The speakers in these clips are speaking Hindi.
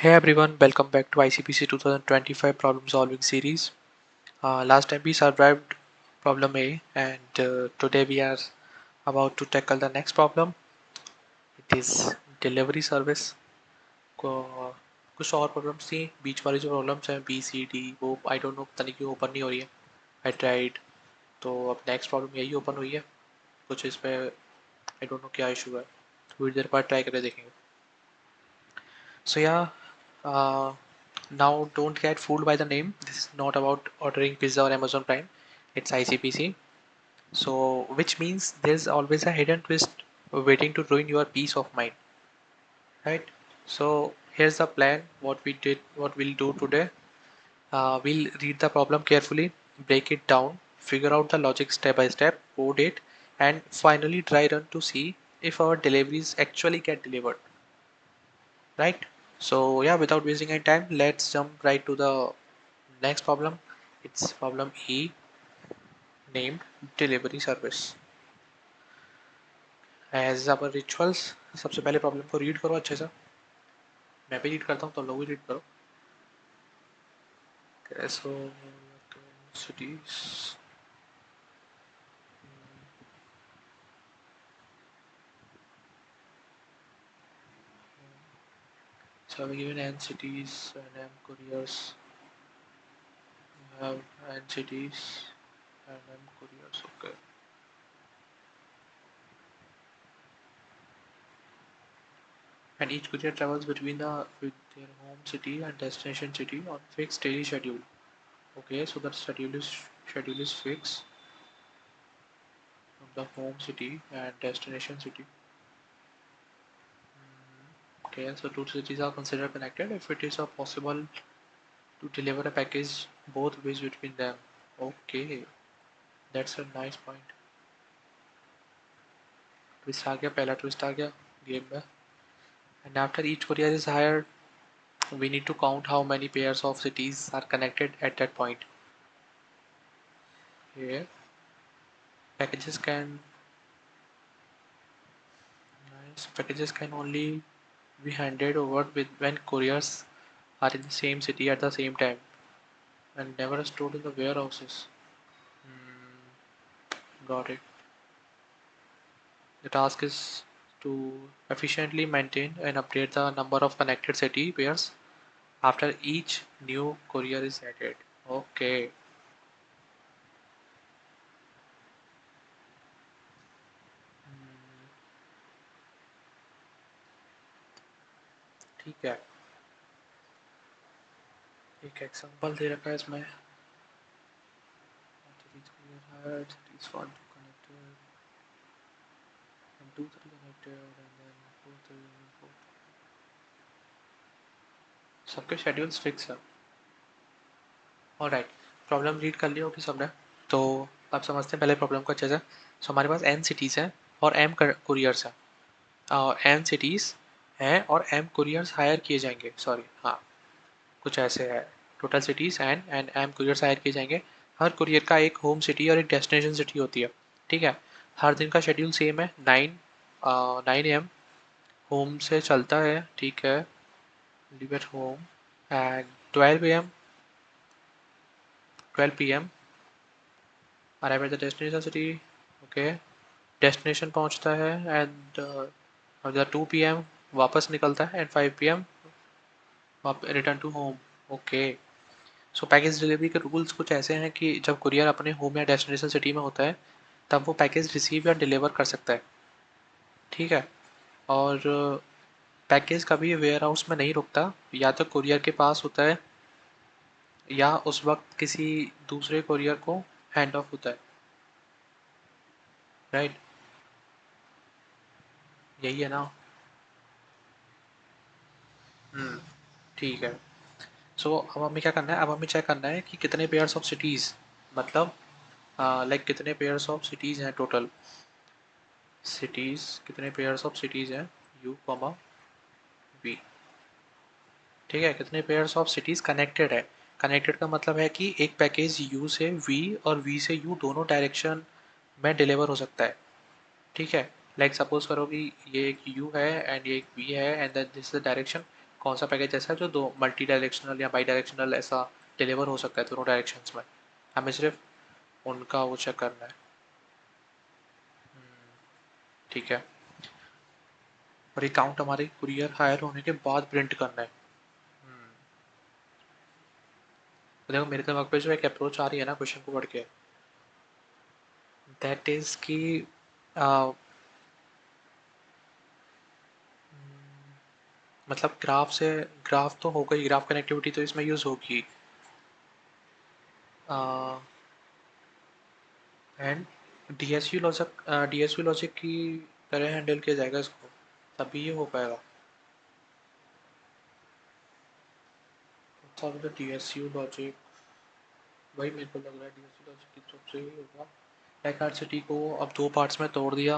Hey everyone, welcome back to ICPC 2025 problem solving series. Last time we survived problem A and today we are about to tackle the next problem. It is delivery service. को कुछ और प्रॉब्लम्स थी बीच वाली जो प्रॉब्लम्स हैं बी सी डी वो आई डोंट नो पता नहीं क्यों ओपन नहीं हो रही है. I tried. तो अब नेक्स्ट प्रॉब्लम यही ओपन हुई है. कुछ इस पे आई डोंट नो क्या इशू है. थोड़ी देर बाद ट्राई करके देखेंगे. So yeah, now don't get fooled by the name. This is not about ordering pizza or Amazon Prime. It's ICPC. So which means there's always a hidden twist waiting to ruin your peace of mind, right? So here's the plan. What we'll do today. We'll read the problem carefully, break it down, figure out the logic step by step, code it, and finally try run to see if our deliveries actually get delivered. Right? So yeah, without wasting any time, let's jump right to the next problem. It's problem E, named delivery service. As our rituals, सबसे पहले प्रॉब्लम को रीड करो अच्छे से. मैं भी रीड करता हूँ तो लोग भी रीड करो. So cities. So we given n cities and m couriers. We have n cities and m couriers. Okay. And each courier travels between with their home city and destination city on fixed daily schedule. Okay, so that schedule is fixed from the home city and destination city. Okay, so two cities are considered connected if it is possible to deliver a package both ways between them. Okay, that's a nice point. Twist आ गया, पहला twist आ गया game में. And after each courier is hired, we need to count how many pairs of cities are connected at that point. Here, packages can packages can only be handed over with when couriers are in the same city at the same time and never stored in the warehouses. Got it. The task is to efficiently maintain and update the number of connected city pairs after each new courier is added. Okay. ठीक है. एक एग्जांपल दे रखा है इसमें. Cities courier hired, cities want to connected and 2 3 connected and then 4 3 4. सबके शेड्यूल्स फिक्स है. ऑलराइट. प्रॉब्लम रीड कर ली होगी सबने. तो अब समझते हैं पहले प्रॉब्लम को अच्छे से. सो हमारे पास n सिटीज़ हैं और m कुरियर्स हैं. n सिटीज़ हैं और m कुरियर्स हायर किए जाएंगे. सॉरी, हाँ, कुछ ऐसे है. Total cities and m couriers hire किए जाएंगे. हर कुरियर का एक होम सिटी और एक डेस्टिनेशन सिटी होती है. ठीक है. हर दिन का शेड्यूल सेम है. 9 AM होम से चलता है. ठीक है. Leave at home and 12 PM arrive at the destination city. Okay. Destination पहुंचता है एंड 2 PM वापस निकलता है and 5 PM return to home. Okay. So package delivery के रूल्स कुछ ऐसे हैं कि जब कुरियर अपने होम या डेस्टिनेशन सिटी में होता है तब वो पैकेज रिसीव या डिलीवर कर सकता है. ठीक है. और पैकेज कभी वेयर हाउस में नहीं रुकता. या तो कुरियर के पास होता है या उस वक्त किसी दूसरे कुरियर को हैंड ऑफ होता है. राइट. यही है ना. ठीक है. सो अब हमें क्या करना है. अब हमें चेक करना है कि कितने पेयर्स ऑफ सिटीज़, मतलब लाइक कितने पेयर्स ऑफ सिटीज़ हैं टोटल. सिटीज़ कितने पेयर्स ऑफ सिटीज़ हैं यू कॉमा वी. ठीक है. कितने पेयर्स ऑफ सिटीज़ कनेक्टेड है. कनेक्टेड का मतलब है कि एक पैकेज यू से वी और वी से यू दोनों डायरेक्शन में डिलीवर हो सकता है. ठीक है. लाइक सपोज करो कि ये एक यू है एंड ये एक वी है and this is the direction. कौन सा पैकेज ऐसा है जो दो मल्टी डायरेक्शनल या बाई डायरेक्शनल ऐसा डिलीवर हो सकता है दोनों डायरेक्शंस में, हमें सिर्फ उनका वो चेक करना है। ठीक है। और ये काउंट हमारे कुरियर हायर होने के बाद प्रिंट करना है। तो देखो मेरे दिमाग पे जो एक अप्रोच आ रही है ना क्वेश्चन को पढ़ के, दैट इज कि आ, मतलब ग्राफ तो होगा ही, ग्राफ कनेक्टिविटी तो इसमें यूज होगी, एंड डीएसयू लॉजिक की तरह हैंडल किया जाएगा इसको, तभी ये हो पाएगा। मतलब डीएसयू लॉजिक, वही मेरे को लग रहा है डीएसयू लॉजिक की तरफ से ही होगा। पैकआर्ट सिटी को अब दो पार्ट्स में तोड़ दिया,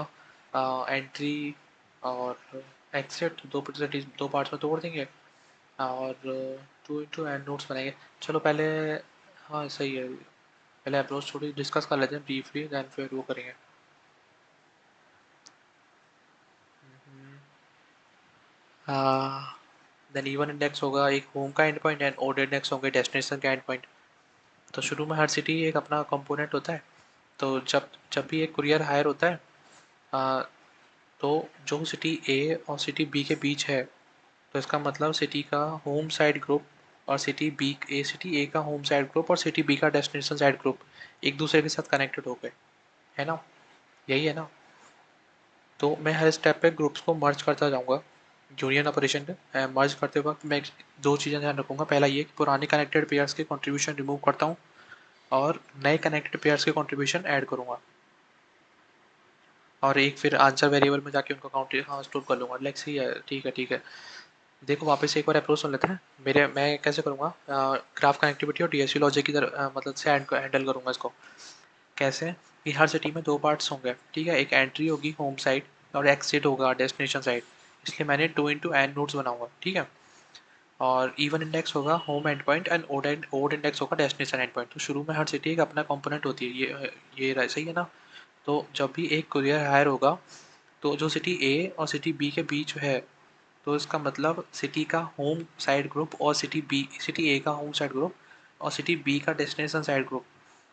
एंट्री और एग्जिट, दो पार्ट्स में तोड़ देंगे, और टू इंटू एंड नोट्स बनाएंगे। चलो पहले, हाँ सही है, पहले अप्रोच थोड़ी डिस्कस कर लेते हैं ब्रीफली, देन फिर वो करेंगे। देन इवन इंडेक्स होगा एक होम का end point, and odd index होंगे डेस्टिनेशन का एंड पॉइंट। तो शुरू में हर सिटी एक अपना कंपोनेंट होता है। तो जब जब भी एक कुरियर हायर होता है, आ, तो जो सिटी ए और सिटी बी के बीच है, तो इसका मतलब सिटी का होम साइड ग्रुप और सिटी ए का होम साइड ग्रुप और सिटी बी का डेस्टिनेशन साइड ग्रुप एक दूसरे के साथ कनेक्टेड हो गए, है ना, यही है ना। तो मैं हर स्टेप पे ग्रुप्स को मर्ज करता जाऊंगा। यूनियन ऑपरेशन पे मर्ज करते वक्त मैं दो चीज़ें ध्यान रखूंगा। पहला ये कि पुराने कनेक्टेड पेयर्स के कंट्रीब्यूशन रिमूव करता हूँ और नए कनेक्टेड पेयर्स के कंट्रीब्यूशन ऐड करूंगा, और एक फिर आंसर वेरिएबल में जाके उनका काउंट हाँ स्टोर कर लूँगा। लाइक सही है, ठीक है ठीक है। देखो वापस से एक बार अप्रोच सुन लेते हैं। मैं कैसे करूँगा, ग्राफ कनेक्टिविटी और डीएसयू लॉजिक की मतलब से हैंडल करूँगा इसको। कैसे कि हर सिटी में दो पार्ट्स होंगे, ठीक है, एक एंट्री होगी होम साइड और एग्जिट होगा डेस्टिनेशन साइड, इसलिए मैंने टू इंटू एन नोड्स बनाऊंगा, ठीक है। और इवन इंडेक्स होगा home end point and odd index होगा डेस्टिनेशन एंड पॉइंट। तो शुरू में हर सिटी एक अपना कंपोनेंट होती है, सही है ना। तो जब भी एक कुरियर हायर होगा, तो जो सिटी ए और सिटी बी के बीच है, तो इसका मतलब सिटी का होम साइड ग्रुप और सिटी ए का होम साइड ग्रुप और सिटी बी का डेस्टिनेशन साइड ग्रुप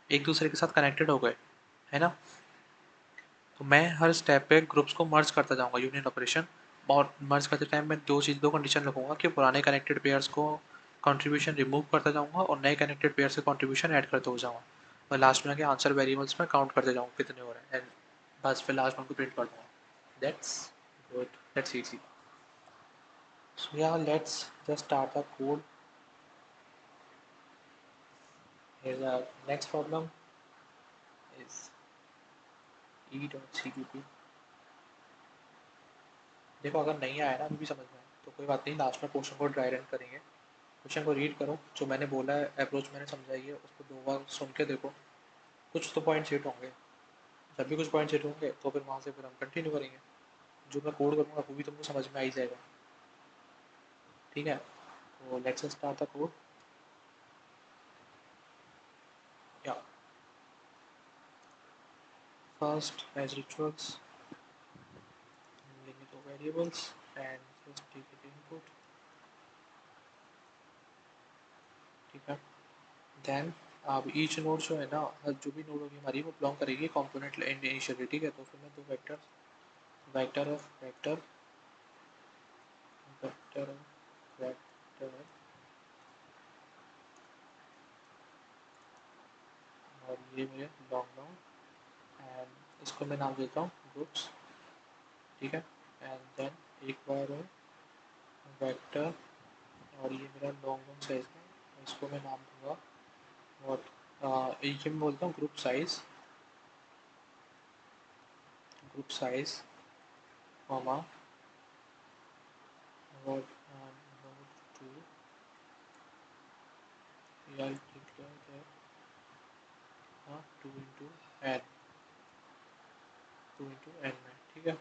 एक दूसरे के साथ कनेक्टेड हो गए, है ना। तो मैं हर स्टेप पे ग्रुप्स को मर्ज करता जाऊंगा यूनियन ऑपरेशन। और मर्ज करते टाइम मैं दो कंडीशन रखूंगा कि पुराने कनेक्टेड पेयर्स को कंट्रीब्यूशन रिमूव करता जाऊंगा और नए कनेक्टेड पेयर्स के कंट्रीब्यूशन ऐड करते हो जाऊंगा। और लास्ट में आके आंसर वेरिएबल्स में काउंट करते जाऊंगा कितने हो रहे हैं, एंड बस फिर लास्ट में उनको प्रिंट कर दूंगा। That's good, that's easy. So yeah, let's just start the code. Here's our next problem is e.cpp. देखो अगर नहीं आया ना अभी भी समझ में, तो कोई बात नहीं, लास्ट में क्वेश्चन को ड्राई रन करेंगे। क्वेश्चन को रीड करो, जो मैंने बोला है अप्रोच मैंने समझाई है उसको दो बार सुन के देखो। कुछ तो पॉइंट्स हिट होंगे, जब भी कुछ पॉइंट्स हिट होंगे तो फिर वहाँ से फिर हम कंटिन्यू करेंगे। जो मैं कोड करूँगा वो भी तुमको समझ में आ ही जाएगा, ठीक है। तो लेट्स स्टार्ट द कोड। या first as rituals limit of variables and just take it input, ठीक है। देन अब ईच नोड जो है ना, जो भी नोड होगी हमारी वो बिलोंग करेगी कंपोनेंट इनिशियली, ठीक है। तो फिर मैं दो vector, vector of vector, vector of vector, और ये मेरे लॉन्ग लॉन्ग, एंड इसको मैं नाम देता हूँ ग्रुप्स, ठीक है। एंड देन एक बार वेक्टर, और ये मेरा लॉन्ग लॉन्ग साइज है, इसको मैं नाम दूंगा वॉट, ये मैं बोलता हूँ group size comma what node to, या declare that two into n, में, ठीक है।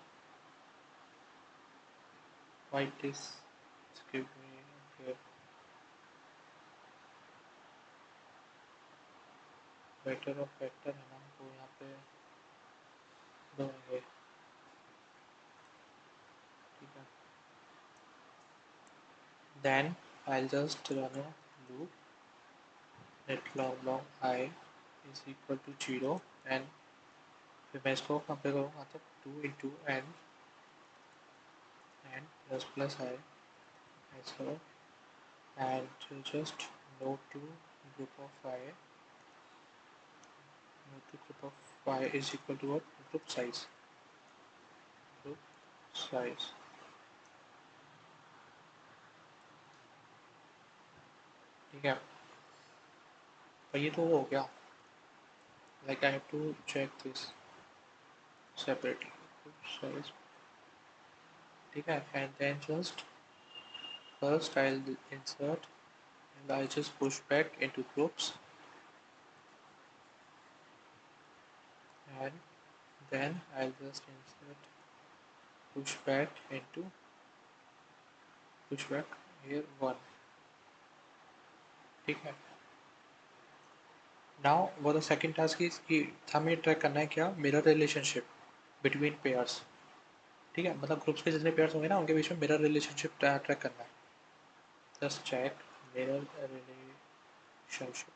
Right this, give me here vector of vector है ना, तो यहाँ पे दोगे, ठीक है। then I'll just run a loop let long I is equal to 0 and फिर मैं इसको कंपेयर करूँगा तो 2 into n plus I ऐसा and just node to group of I node to group of I is equal to what group size ठीक है तो ये तो हो गया like I have to check this separately group size ठीक है and then just first I'll insert and I just push back into groups and then I'll just insert pushback into pushback here 1 ठीक है now what the second task is कि हमें ट्रैक करना है क्या मिरर रिलेशनशिप बिटवीन पेयर्स ठीक है मतलब ग्रुप्स के जितने पेयर्स होंगे ना उनके बीच में मिरर रिलेशनशिप ट्रैक करना है just check mirror relationship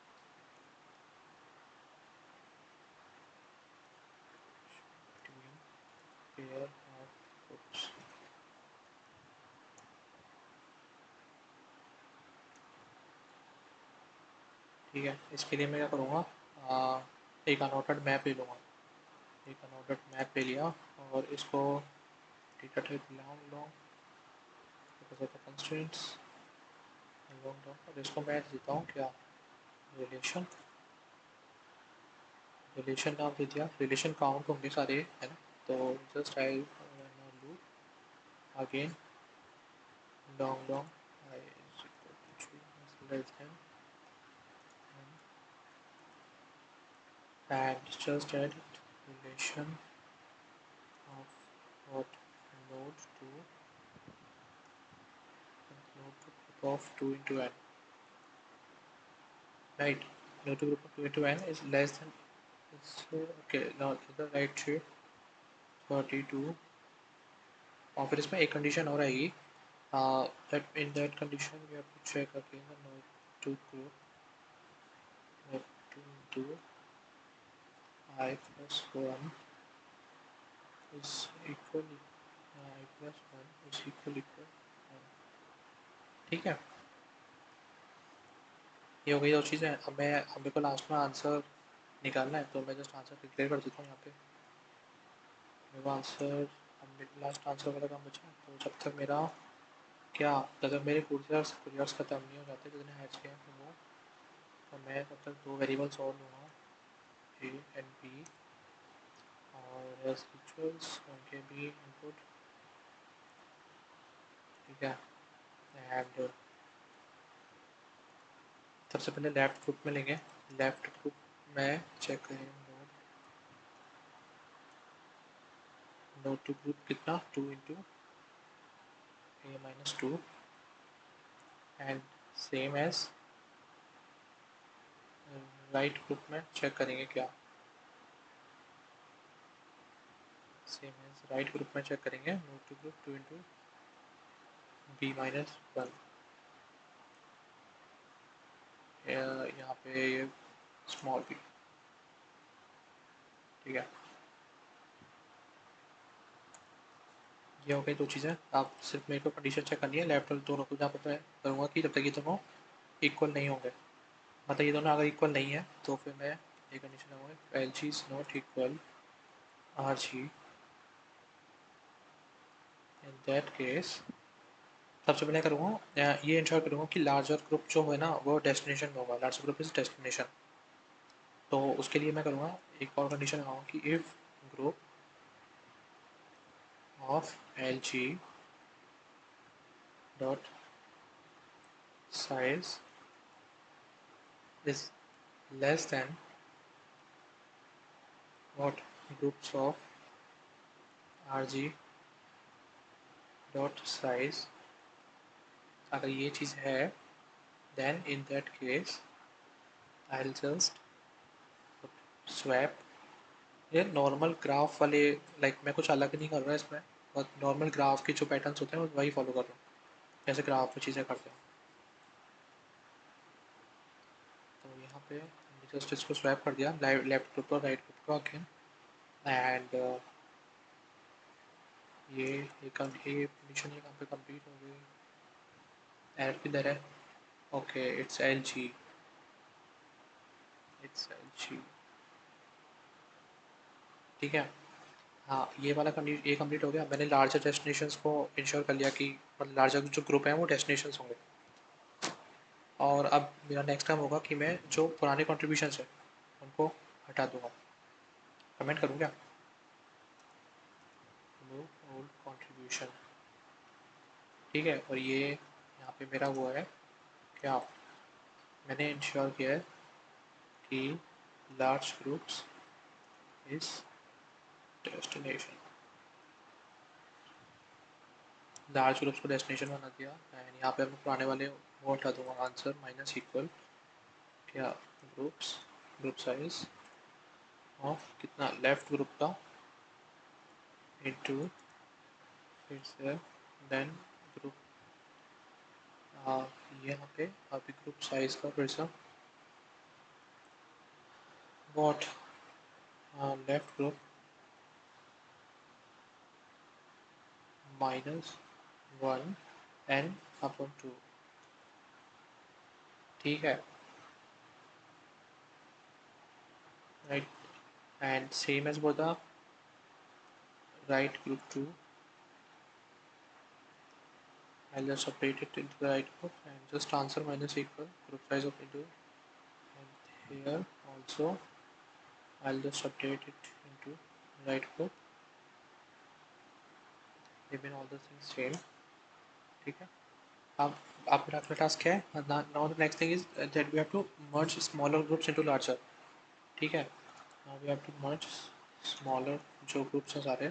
between pair of groups ठीक है इसके लिए मैं क्या करूँगा एक अनऑर्डर्ड मैप ले लूँगा एक अनऑर्डर्ड मैप ले लिया और इसको टिकट है long because of the constraints long और इसको मैं देता हूँ क्या रिलेशन रिलेशन नाम दे दिया रिलेशन काउंट होंगे सारे है ना तो just i loop again long i is equal to 2 less than and just add relation of what node to group of 2 into n right node to group of 2 into n is less than it's okay now the right shape 32 और फिर इसमें एक कंडीशन और आएगी that in that condition we have to check again the node to group node to I plus 1 is equal I plus 1 is equal 1 ठीक है ये हो गई दो चीज़ें अब मैं मेरे को लास्ट में आंसर निकालना है तो मैं जस्ट आंसर डिक्लेयर कर देता हूँ यहाँ पे मेरे को आंसर अब लास्ट आंसर वाला काम बचा है तो जब तक मेरा क्या जब मेरे कुरियर्स ख़त्म नहीं हो जाते जितने हैच के हैं वो तो मैं तब तक दो वेरिएबल्स और लूँगा ए एंड बी और एज रिचुअल्स उनके भी इनपुट ठीक है एंड सबसे पहले लेफ्ट ग्रुप में लेंगे लेफ्ट ग्रुप में चेक करेंगे नोड टू ग्रुप कितना 2 into a minus 2 and same as right group में चेक करेंगे क्या सेम एज राइट ग्रुप में चेक करेंगे node to group 2 into b minus 1 यहाँ पे ये स्मॉल बी ठीक है ये हो गई दो चीज़ें आप सिर्फ मेरे को कंडीशन चेक करनी है लेफ्ट और दोनों को जहाँ पर मैं करूँगा कि जब तक ये दोनों इक्वल नहीं होंगे मतलब ये दोनों अगर इक्वल नहीं है तो फिर मैं ये कंडीशन लगाऊंगा L G is not equal R G in that case सबसे पहले करूँगा ये इंश्योर करूँगा कि लार्जर ग्रुप जो है ना वो डेस्टिनेशन में होगा लार्जर ग्रुप इज डेस्टिनेशन तो उसके लिए मैं करूँगा एक और कंडीशन लगाऊंगा कि if group of L G dot size is less than what groups of rg dot size अगर ये चीज़ है then in that case I'll just swap ये नॉर्मल ग्राफ वाले लाइक मैं कुछ अलग नहीं कर रहा इसमें बस नॉर्मल ग्राफ के जो पैटर्न्स होते हैं वही फॉलो कर रहा हूँ जैसे ग्राफ में चीज़ें करते हैं। तो यहाँ पे जस्ट इसको स्वैप कर दिया, लेफ्ट ग्रुप और राइट ग्रुप को अगेन, एंड ये मिशन यहाँ पे कंप्लीट हो गई। एरर किधर है? ओके, इट्स एल जी, ठीक है। हाँ, ये वाला ये कंप्लीट हो गया। मैंने लार्जर डेस्टिनेशंस को इंश्योर कर लिया कि मतलब लार्जर जो ग्रुप है वो डेस्टिनेशंस होंगे। और अब मेरा नेक्स्ट टाइम होगा कि मैं जो पुराने कॉन्ट्रीब्यूशंस हैं उनको हटा दूंगा। कमेंट करूँ क्या? रिमूव ओल्ड कॉन्ट्रीब्यूशन, ठीक है। और ये यहाँ पे मेरा हुआ है क्या, मैंने इंश्योर किया है कि large groups is destination, large groups को डेस्टिनेशन बना दिया। एंड यहाँ पे मैं पुराने वाले वो हटा दूंगा, आंसर माइनस इक्वल क्या, ग्रुप्स, ग्रुप साइज ऑफ कितना, लेफ्ट ग्रुप का इंटू फिर से देन ग्रुप, यहाँ पे अभी ग्रुप साइज का फिर से what, left group minus 1 n upon 2, ठीक है, राइट। एंड सेम एज बोल the right group 2, I'll just separate it into the right group and just answer minus equal group size of into, and here also I'll just update it into right group, remain all the things same, ठीक है। अब मेरा अगला टास्क क्या है? Now the next thing is that we have to merge smaller groups into larger, ठीक है। Now we have to merge smaller जो ग्रुप्स हैं सारे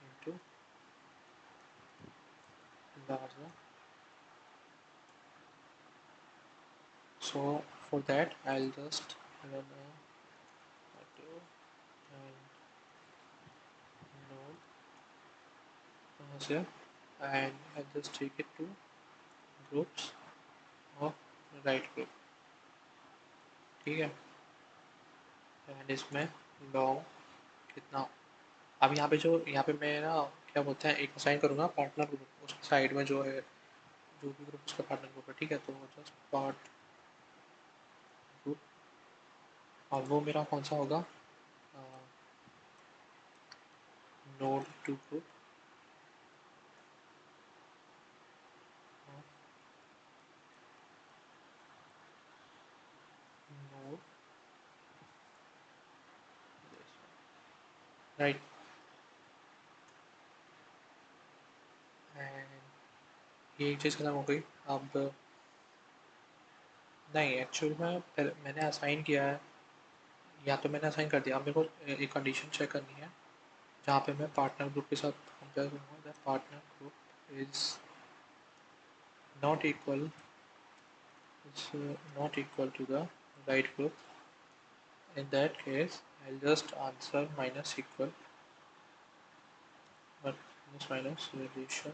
into larger. So for that I'll just run a auto and node here, and I'll just take it to groups of right group, ठीक है। एंड इसमें लॉन्ग कितना, अब यहाँ पे मैं ना क्या बोलते हैं, एक असाइन करूँगा पार्टनर ग्रुप, उसके साइड में जो है जो भी ग्रुप उसका पार्टनर ग्रुप है, ठीक है। तो जस्ट पार्ट ग्रुप, और वो मेरा कौन सा होगा, node to group, node, right. And ये एक चीज़ खत्म हो गई। अब नहीं, एक्चुअली में मैंने असाइन किया है, या तो मैंने असाइन कर दिया। अब मेरे को एक कंडीशन चेक करनी है जहाँ पे मैं पार्टनर ग्रुप के साथ कंपेयर करूँगा, that partner group not equal is not equal to the right group. In that case I'll just answer minus equal, but minus relation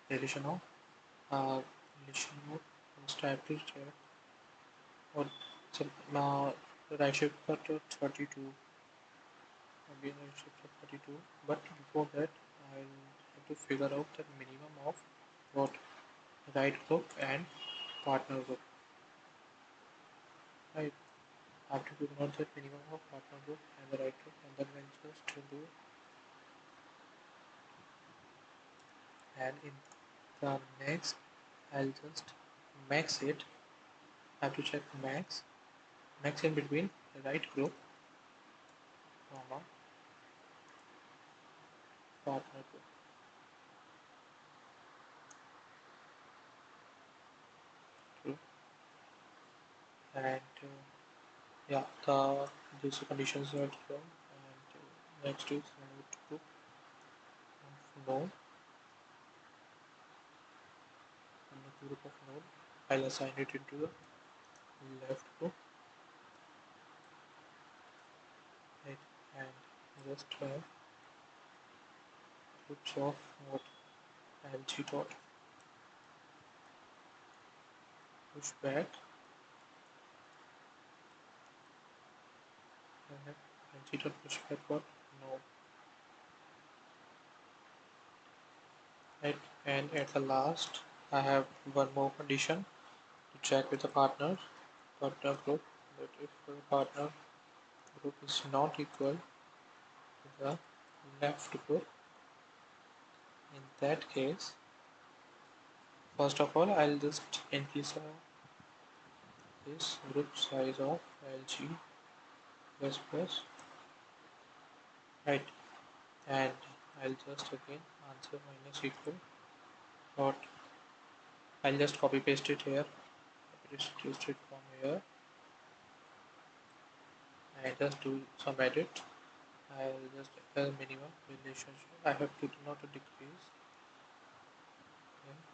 of relation of first I have to check, or now right shift cut to 32, again right shift to 32, but before that I'll have to figure out the minimum of what, right group and partner group, right. I have to figure out the minimum of partner group and the right group, and then we'll just do, and in the next I'll just max it. I have to check max in between the right group, comma, partner group, group. And yeah, these conditions are true. And next is node group of node, and the group of node, I'll assign it into the left group, right. And just groups of what LG dot pushback and LG dot pushback what no, right? And at the last I have one more condition to check with the partner group, that if the partner group is not equal to the left group, in that case, first of all, I'll just increase this group size of LG plus, right? And I'll just again answer minus equal dot. I'll just copy paste it here, paste it from here, and just do some edit. I'll just as minimum relationship. I have to not to decrease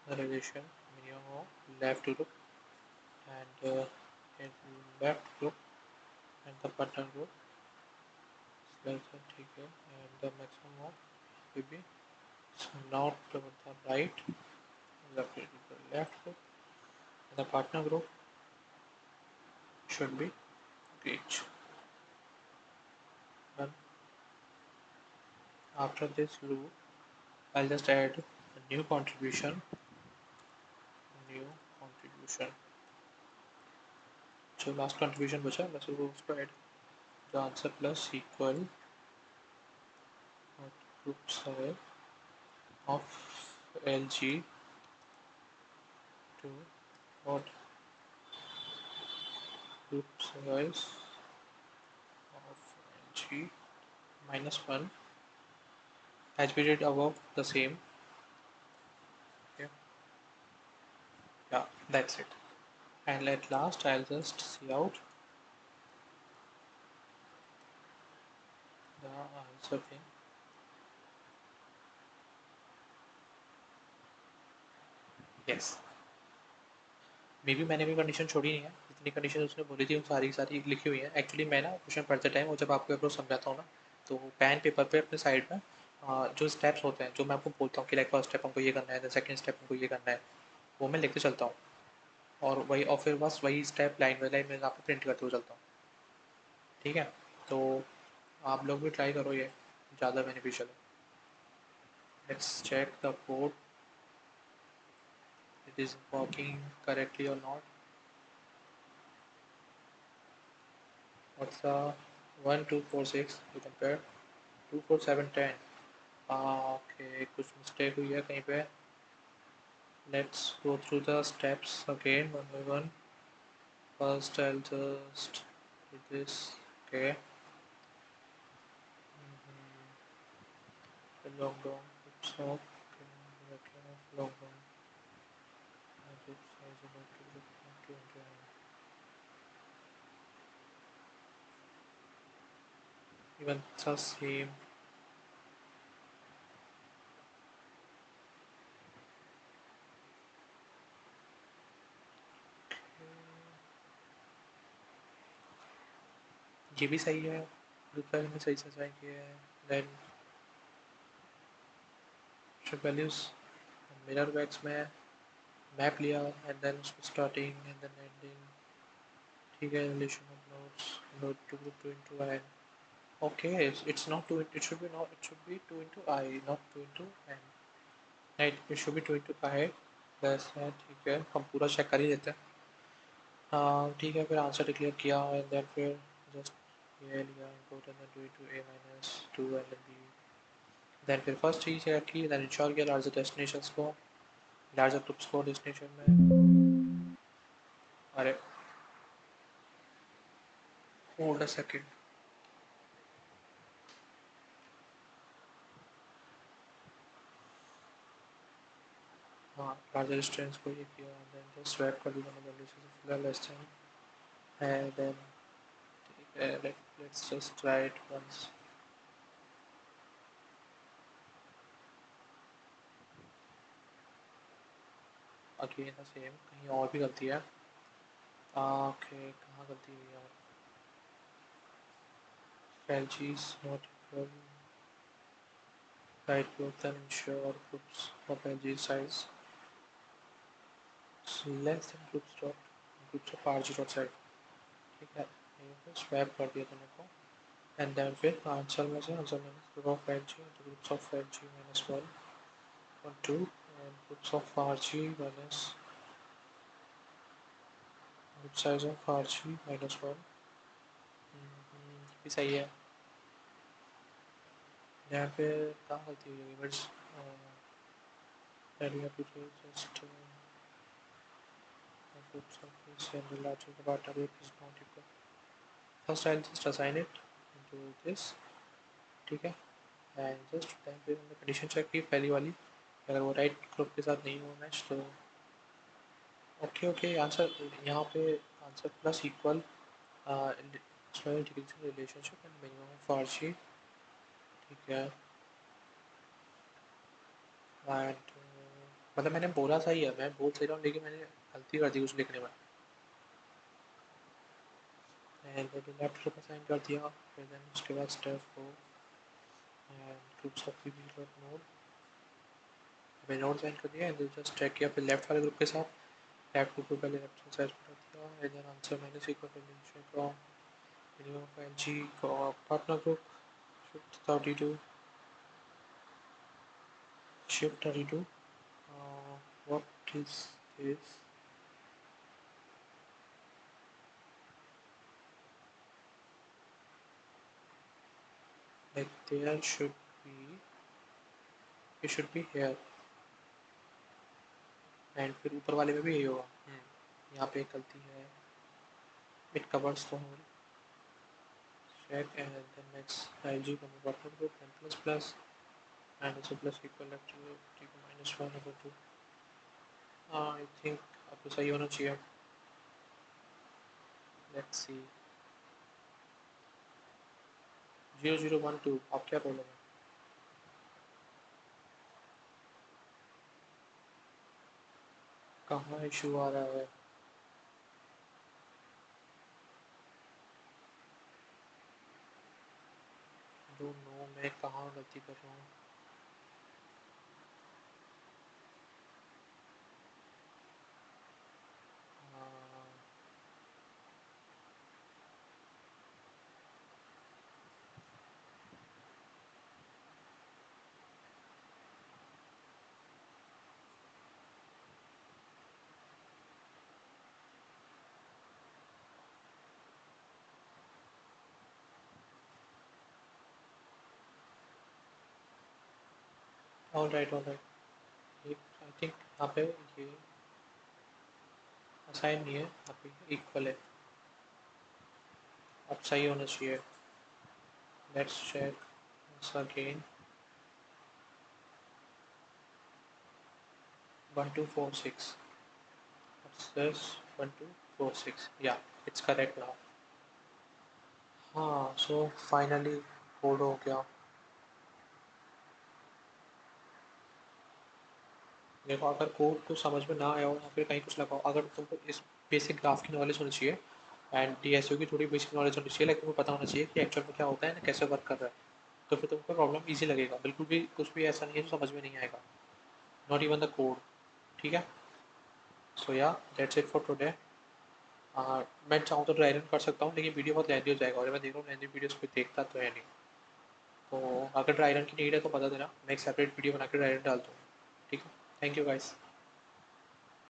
the relation minimum of left group and in left group and the button group select that ठीक है and the maximum of will be not the right the left group and the partner group should be reached. Done. After this loop I'll just add a new contribution. So last contribution बचा बस वो उसको add the answer plus equal group size of LG to what group size of LG minus 1 as we did above the same. Okay. Yeah, that's it. And at last I'll just see out the answer thing. Yes. May be मैंने भी कंडीशन छोड़ी नहीं है, जितनी कंडीशन उसने बोली थी वो सारी लिखी हुई है. एक्चुअली मैं ना क्वेश्चन पढ़ते टाइम और जब आपको अप्रोच समझाता हूँ ना तो पेन पेपर पे अपने साइड में जो स्टेप्स होते हैं जो मैं आपको बोलता हूँ कि लाइक फर्स्ट स्टेप हमको ये करना है, सेकंड स्टेप हमको ये करना है, वो मैं लिखते चलता हूँ और वही और फिर बस वही स्टेप लाइन बाई लाइन मैं आपको प्रिंट करते हुए चलता हूँ. ठीक है, तो आप लोग भी ट्राई करो, ये ज़्यादा बेनिफिशियल है. Let's check the code it is working correctly or not. What's the 1 2 4 6 to compare 2 4 7 10. Okay, कुछ mistake हुई है कहीं पे. Let's go through the steps again one by one. First I'll just do this. Okay. Long down. Oops, off. Okay. Long down. Group size about to group 29. Even the same. ये भी सही है, ग्रुप साइज में सही से असाइन किया है. Then ship values mirror backs में मैप लिया एंड देन उसको स्टार्टिंग एंड देन एंडिंग. ठीक है, relation of nodes node to group 2 into n. Okay, it's not 2, it should be not, it should be 2 into I, not 2 into n. Right, it should be 2 into I. बस है, ठीक है, हम पूरा चेक कर ही लेते हैं. हाँ ठीक है, फिर आंसर डिक्लेयर किया एंड देन फिर जस्ट ये लिया input and then 2 into a minus 2 and then b. Then फिर फर्स्ट चीज़ है कि देन इंश्योर किया लार्जर डेस्टिनेशंस को, लार्जर ग्रुप्स को डेस्टिनेशन में. अरे होल्ड अ सेकंड. हाँ, लार्जर डिस्टेंस को ये किया देन जस्ट स्वैप कर दिया मतलब दिस इज फिलहाल लेस देन है. देन ठीक है, let's just try it once. Again the same, कहीं और भी गलती है. ओके, कहाँ गलती हुई है. LG is not equal. Right group then ensure groups of LG size less than groups of RG dot size. ठीक है, ये पे स्वैप कर दिया दोनों को एंड देन फिर आंसर में group of LG into groups of LG minus 1 और 2 and groups of RG minus group size of RG minus 1 भी सही है। यहाँ पे कहाँ गलती हुई होगी but then we have to do just groups of this and the larger the data group is not equal. First I'll just assign it into this, ठीक है, एंड जस्ट टाइम पे हमने कंडीशन चेक की पहली वाली, अगर वो राइट ग्रुप के साथ नहीं हुआ मैच तो ओके ओके आंसर यहाँ पे answer plus equal relationship and minimum of RG, ठीक है, एंड मतलब मैंने बोला सही है, मैं बोल सही रहा हूँ लेकिन मैंने गलती कर दी उस लिखने में एंड मैंने लेफ्ट ग्रुप असाइन कर दिया, फिर देन उसके बाद step 4 and groups of people dot node, मैंने नोड असाइन कर दिया एंड जस्ट चेक किया फिर लेफ्ट वाले ग्रुप के साथ लेफ्ट ग्रुप को पहले लेफ्ट साइड पर रख दिया and then answer minus equal to relation from minimum of LG partner group shift 32 shift 32 what is this like there should be it should be here and फिर ऊपर वाले में भी यही होगा। यहाँ पे एक गलती है, it covers the whole check and then next LG comma button group and plus plus and also plus equal to t minus 1 over 2 I think अब तो सही होना चाहिए। let's see 0012 आप क्या बोलोगे? कहाँ इशू आ रहा है? डोंट नो मैं कहाँ गलती कर रहा हूँ। ऑल राइट ये आई थिंक यहाँ पे ये असाइन नहीं है, यहाँ पे इक्वल है, अब सही होना चाहिए। Let's check again 1246 what's this 1246 yeah it's correct now। हाँ सो फाइनली कोड हो गया। देखो अगर कोड को समझ में ना आया हो या फिर कहीं कुछ लगा हो, अगर तुमको इस बेसिक ग्राफ की नॉलेज होनी चाहिए एंड डीएसओ की थोड़ी बेसिक नॉलेज होनी चाहिए, लेकिन तुमको पता होना चाहिए कि एक्चुअल में क्या होता है ना कैसे वर्क कर रहा है, तो फिर तुमको प्रॉब्लम ईजी लगेगा। बिल्कुल भी कुछ भी ऐसा नहीं है जो समझ में नहीं आएगा, नॉट इवन द कोड, ठीक है। सो या दैट्स इट फॉर टुडे। मैं चाहूँ तो ड्राई रन कर सकता हूँ लेकिन वीडियो बहुत लेंदी हो जाएगा और मैं देख रहा हूँ लेंदी वीडियोस कोई देखता तो है नहीं, तो अगर ड्राई रन की नीड है तो बता देना, मैं एक सेपरेट वीडियो बना के ड्राई रन डाल दूँ, ठीक है। Thank you guys.